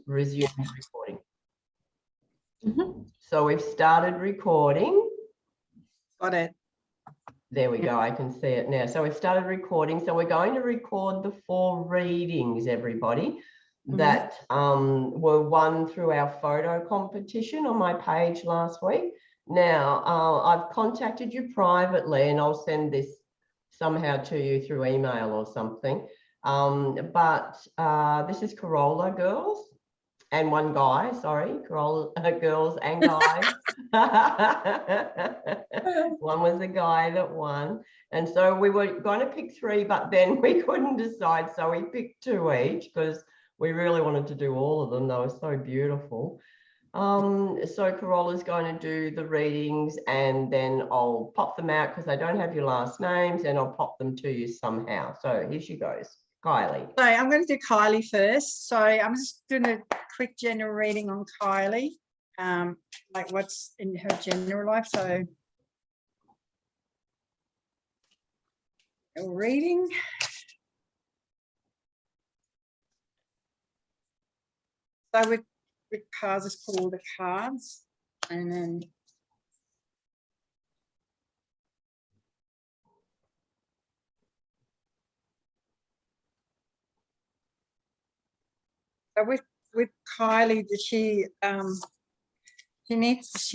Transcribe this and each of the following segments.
resume recording. So we've started recording. Got it. There we go. I can see it now. So we've started recording. So we're going to record the 4 readings, everybody, that were won through our photo competition on my page last week. Now, I've contacted you privately, and I'll send this somehow to you through email or something. This is Corolla girls and one guy, sorry, Corolla girls and guys. One was the guy that won. And so we were going to pick 3, but then we couldn't decide. So we picked 2 each because we really wanted to do all of them. They were so beautiful. So Corolla's going to do the readings, and then I'll pop them out because I don't have your last names, and I'll pop them to you somehow. So here she goes. Kylie. So I'm going to do Kylie first. So I'm just doing a quick general reading on Kylie, like what's in her general life. So a reading. So with cards, it's called the cards, and then so with Kylie, that she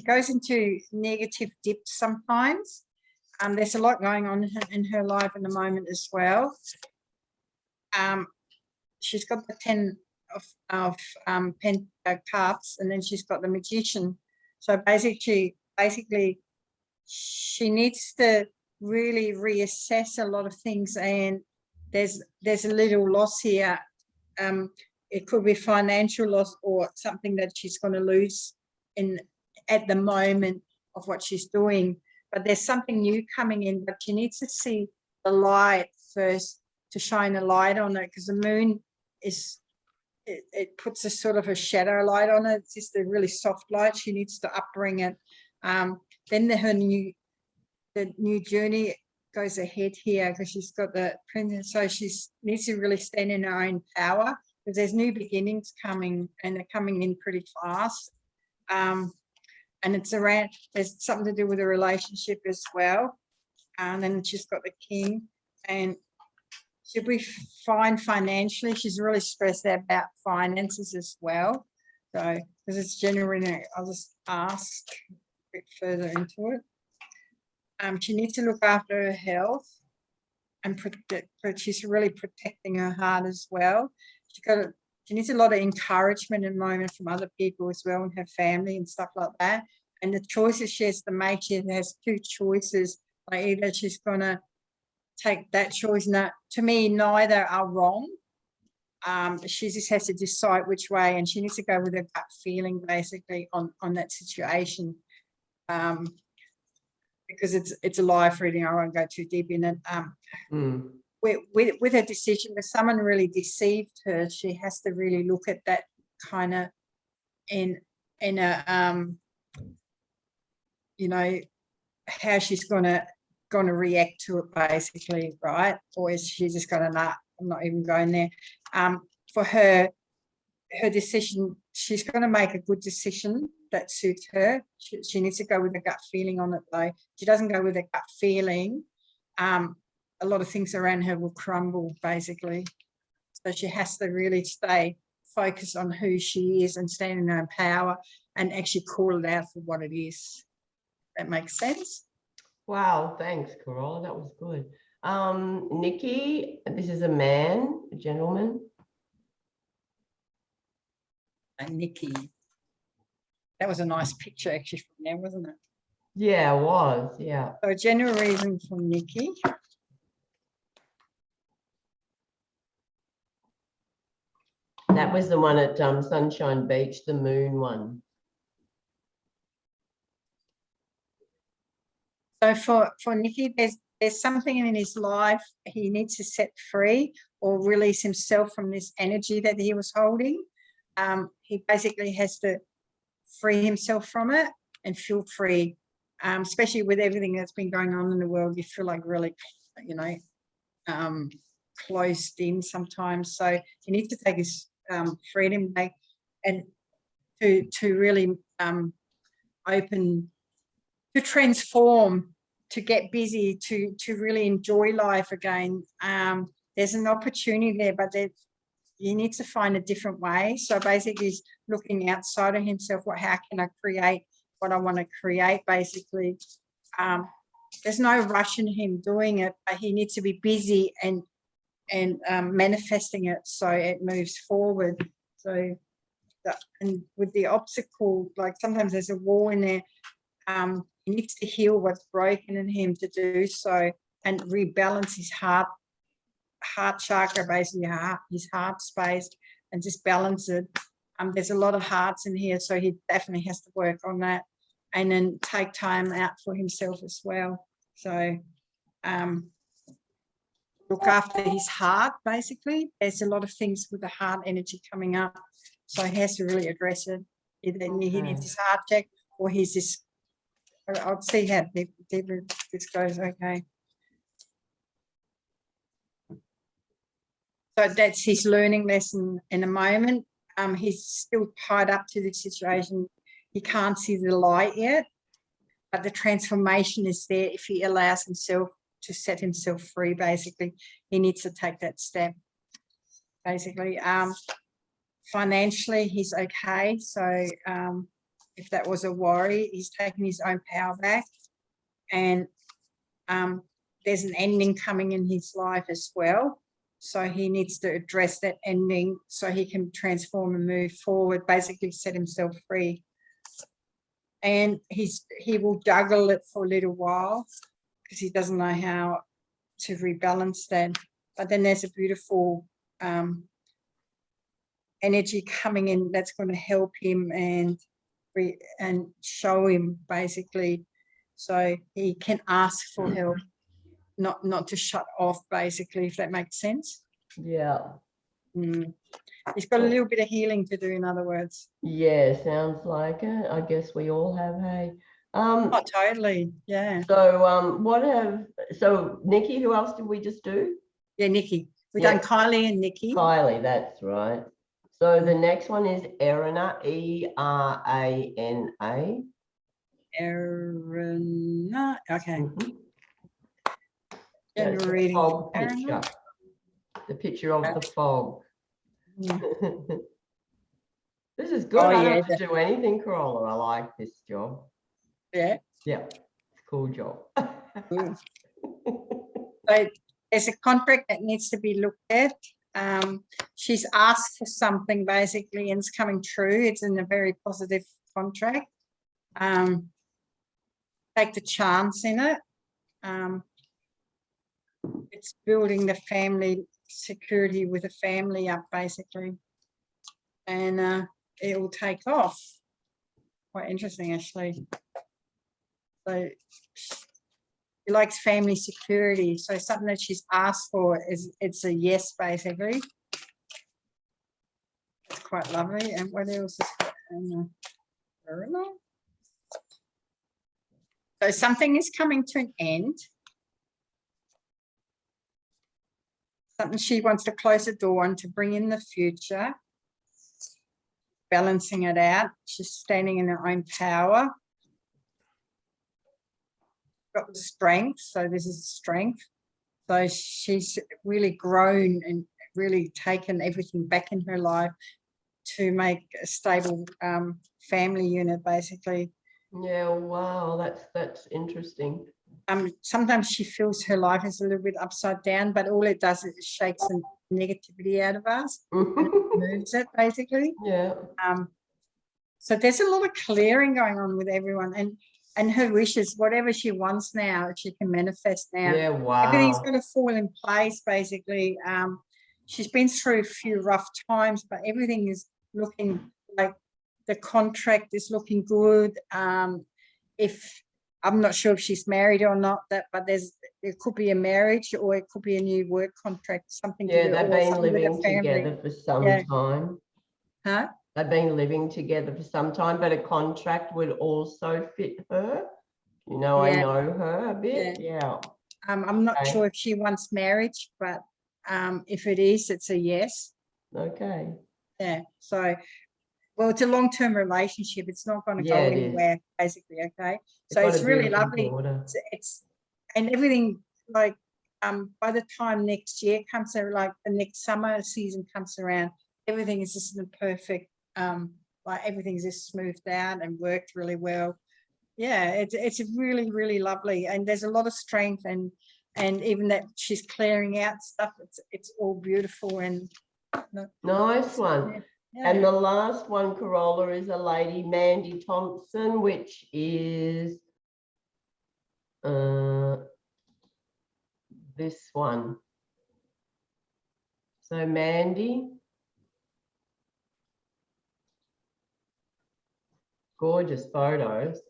goes into negative dips sometimes. There's a lot going on in her life at the moment as well. She's got the 10 of cups, and then she's got the Magician. So basically she needs to really reassess a lot of things, and there's a little loss here. It could be financial loss or something that she's going to lose at the moment of what she's doing, but there's something new coming in, but she needs to see the light first to shine a light on it, because the moon is it puts a sort of a shadow light on it. It's just a really soft light. She needs to upbring it. Then the new journey goes ahead here, because she's got the princess, so she needs to really stand in her own power, because there's new beginnings coming, and they're coming in pretty fast. And there's something to do with a relationship as well. And then she's got the King, and she'll be fine financially. She's really stressed out about finances as well. So, because it's generally, I'll just ask a bit further into it. She needs to look after her health, and she's really protecting her heart as well. She needs a lot of encouragement and moment from other people as well, and her family and stuff like that. And the choices she has to make, she has 2 choices. Like either she's going to take that choice. Now, to me, neither are wrong. She just has to decide which way, and she needs to go with her gut feeling basically on that situation. Because it's a live reading, I won't go too deep in it. With her decision, if someone really deceived her, she has to really look at that kind of in a how she's gonna react to it basically, right? Or is she just gonna, nah, I'm not even going there. For her decision, she's going to make a good decision that suits her. She needs to go with a gut feeling on it though. If she doesn't go with a gut feeling, a lot of things around her will crumble basically. So she has to really stay focused on who she is and stand in her power and actually call it out for what it is. That makes sense? Wow, thanks, Corolla. That was good. Nikki, this is a man, a gentleman. Nikki. That was a nice picture actually from there, wasn't it? Yeah, it was, yeah. So a general reason from Nikki. That was the one at Sunshine Beach, the moon one. So for Nikki, there's something in his life he needs to set free or release himself from this energy that he was holding. He basically has to free himself from it and feel free, especially with everything that's been going on in the world. You feel like really, closed in sometimes. So he needs to take his freedom back. and to really open, to transform, to get busy, to really enjoy life again. There's an opportunity there, but you need to find a different way. So basically he's looking outside of himself. How can I create what I want to create, basically? There's no rush in him doing it, but he needs to be busy and manifesting it so it moves forward. So and with the obstacle, like sometimes there's a wall in there, he needs to heal what's broken in him to do so, and rebalance his heart chakra, basically his heart space, and just balance it. There's a lot of hearts in here, so he definitely has to work on that, and then take time out for himself as well. So look after his heart, basically. There's a lot of things with the heart energy coming up, so he has to really address it. Either he needs his heart check, or he's this. I'll see how this goes. Okay. So that's his learning lesson in a moment. He's still tied up to the situation. He can't see the light yet, but the transformation is there if he allows himself to set himself free, basically. He needs to take that step, basically. Financially, he's okay. So if that was a worry, he's taken his own power back. And there's an ending coming in his life as well. So he needs to address that ending so he can transform and move forward, basically set himself free. And he will juggle it for a little while because he doesn't know how to rebalance that. But then there's a beautiful energy coming in that's going to help him and show him, basically, so he can ask for help. Not to shut off, basically, if that makes sense. Yeah. He's got a little bit of healing to do, in other words. Yeah, sounds like it. I guess we all have, hey. Oh, totally. Yeah. So Nikki, who else did we just do? Yeah, Nikki. We've done Kylie and Nikki. Kylie, that's right. So the next one is Erina, E-R-A-N-A. Erina. Okay. Yeah, the fog picture. The picture of the fog. This is good. I don't have to do anything, Corolla. I like this job. Yeah. Yeah, it's a cool job. So there's a contract that needs to be looked at. She's asked for something, basically, and it's coming true. It's in a very positive contract. Take the chance in it. It's building the family security with a family up, basically, and it will take off. Quite interesting, actually. So she likes family security, so something that she's asked for it's a yes, basically. It's quite lovely. And what else is so something is coming to an end. Something she wants to close the door on to bring in the future. Balancing it out. She's standing in her own power. Got the strength, so this is strength. So she's really grown and really taken everything back in her life to make a stable family unit, basically. Yeah, wow, that's interesting. Sometimes she feels her life is a little bit upside down, but all it does is it shakes the negativity out of us and it moves it, basically. Yeah. So there's a lot of clearing going on with everyone, and her wishes, whatever she wants now, she can manifest now. Yeah, wow. Everything's going to fall in place, basically. She's been through a few rough times, but everything is looking like the contract is looking good. If I'm not sure if she's married or not, but it could be a marriage or it could be a new work contract, something. Yeah, they've been living together for some time. Huh? They've been living together for some time, but a contract would also fit her. You know, I know her a bit. Yeah. I'm not sure if she wants marriage, but if it is, it's a yes. Okay. Yeah. So well, it's a long-term relationship. It's not going to go it is. anywhere, basically. Okay, They've so got it's a really beautiful lovely. daughter. It's and everything like by the time next year comes, like the next summer season comes around, everything is just in a perfect like everything's just smoothed out and worked really well. Yeah, it's really, really lovely, and there's a lot of strength, and even that she's clearing out stuff. It's all beautiful and Nice one. yeah. And the last one, Corolla, is a lady, Mandy Thompson, which is this one. So Mandy, gorgeous photos.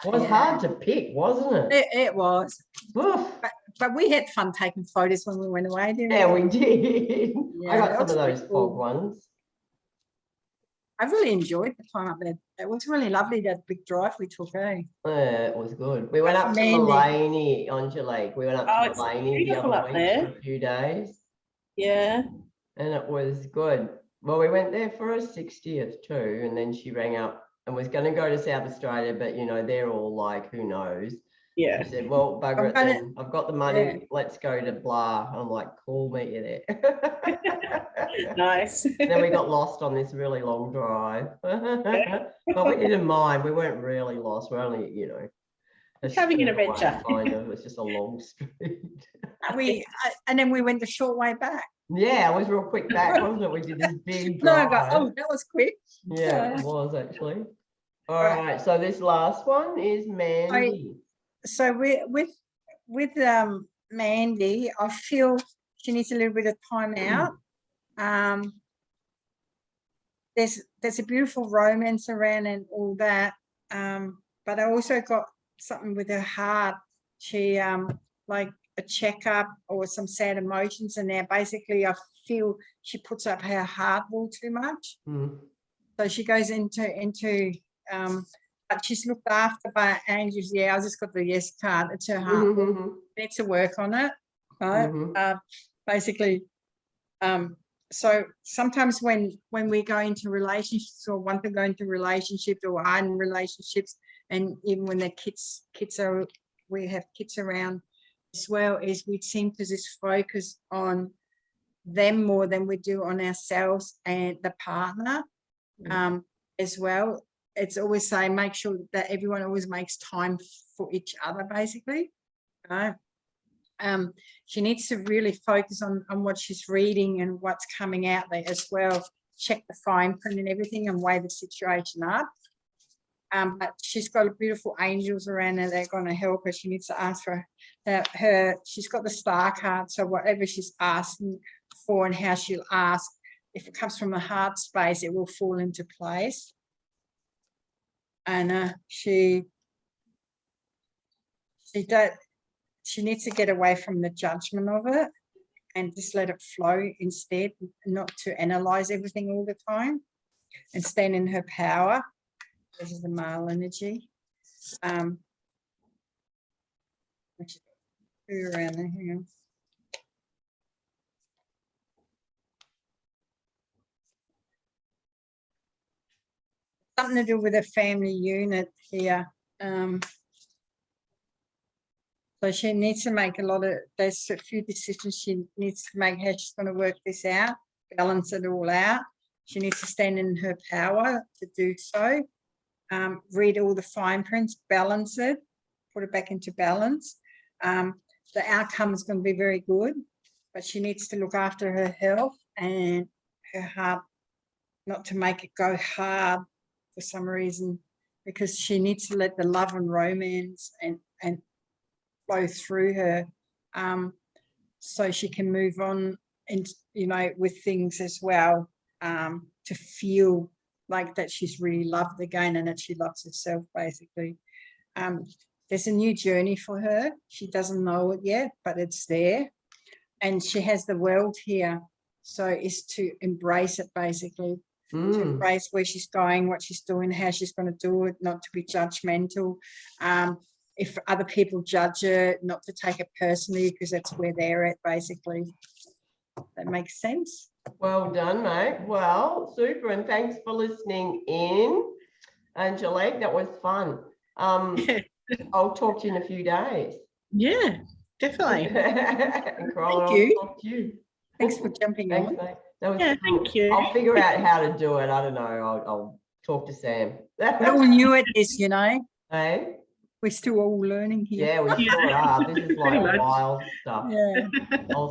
It was hard to pick, wasn't it? It was. Oof. But we had fun taking photos when we went away, didn't we? Yeah, we did. Yeah, I got that some was of pretty those cool. fog ones. I really enjoyed the time up there. It was really lovely, that big drive we took, eh? It was good. We went up to Mandy. Mullaney on your lake. We went up to it's Mullaney the beautiful other up week there. for a few days, Yeah. and it was good. Well, we went there for her 60th too, and then she rang up and was going to go to South Australia, but you know, they're all like, who knows? Yeah. She said, well, bugger it then. I've got the money. Yeah. Let's go to blah. I'm like, cool, meet you there. Nice. Then we got lost on this really long drive. But we didn't mind. We weren't really lost. We're only, you know, Having an straight away, adventure. kind of. It was just a long street. And then we went the short way back. Yeah, it was real quick back, wasn't it? We did this big No, I drive. go, oh, that was quick. Yeah, it was actually. All right, so this last one is Mandy. So with Mandy, I feel she needs a little bit of time out. There's a beautiful romance around and all that, but I also got something with her heart. She like a checkup or some sad emotions in there. Basically, I feel she puts up her heart wall too much. So she goes into but she's looked after by angels. Yeah, I just got the yes card. It's her heart. Needs to work on it. Right? Basically, so sometimes when we go into relationships or want to go into relationships or are in relationships, and even when the kids are, we have kids around as well, is we seem to just focus on them more than we do on ourselves and the partner as well. It's always saying make sure that everyone always makes time for each other, basically. She needs to really focus on what she's reading and what's coming out there as well. Check the fine print and everything and weigh the situation up. But she's got beautiful angels around her. They're going to help her. She needs to ask for her. She's got the star card, so whatever she's asking for and how she'll ask, if it comes from a heart space, it will fall into place. And she needs to get away from the judgment of it and just let it flow instead, not to analyze everything all the time, and stand in her power. This is the male energy. Which is around there. Hang on. Something to do with a family unit here. So she needs to make there's a few decisions she needs to make, how she's going to work this out, balance it all out. She needs to stand in her power to do so. Read all the fine prints, balance it, put it back into balance. The outcome is going to be very good, but she needs to look after her health and her heart, not to make it go hard for some reason, because she needs to let the love and romance and flow through her, so she can move on and, you know, with things as well, to feel like that she's really loved again and that she loves herself, basically. There's a new journey for her. She doesn't know it yet, but it's there, and she has the world here, so it's to embrace it, basically. To embrace where she's going, what she's doing, how she's going to do it, not to be judgmental. If other people judge her, not to take it personally, because that's where they're at, basically. That makes sense. Well done, mate. Well, super. And thanks for listening in. Angelique, that was fun. Yeah, I'll talk to you in a few days. yeah, definitely. And Carola, Thank you. I'll talk to you. Thanks for jumping Thanks, on. mate. That was Yeah, cool. thank you. I'll figure out how to do it. I don't know. I'll talk to Sam. We're all new at this, you know. Hey? We're still all learning here. Yeah, we Yeah. sure are. This is Pretty like much. wild stuff. Yeah. I'll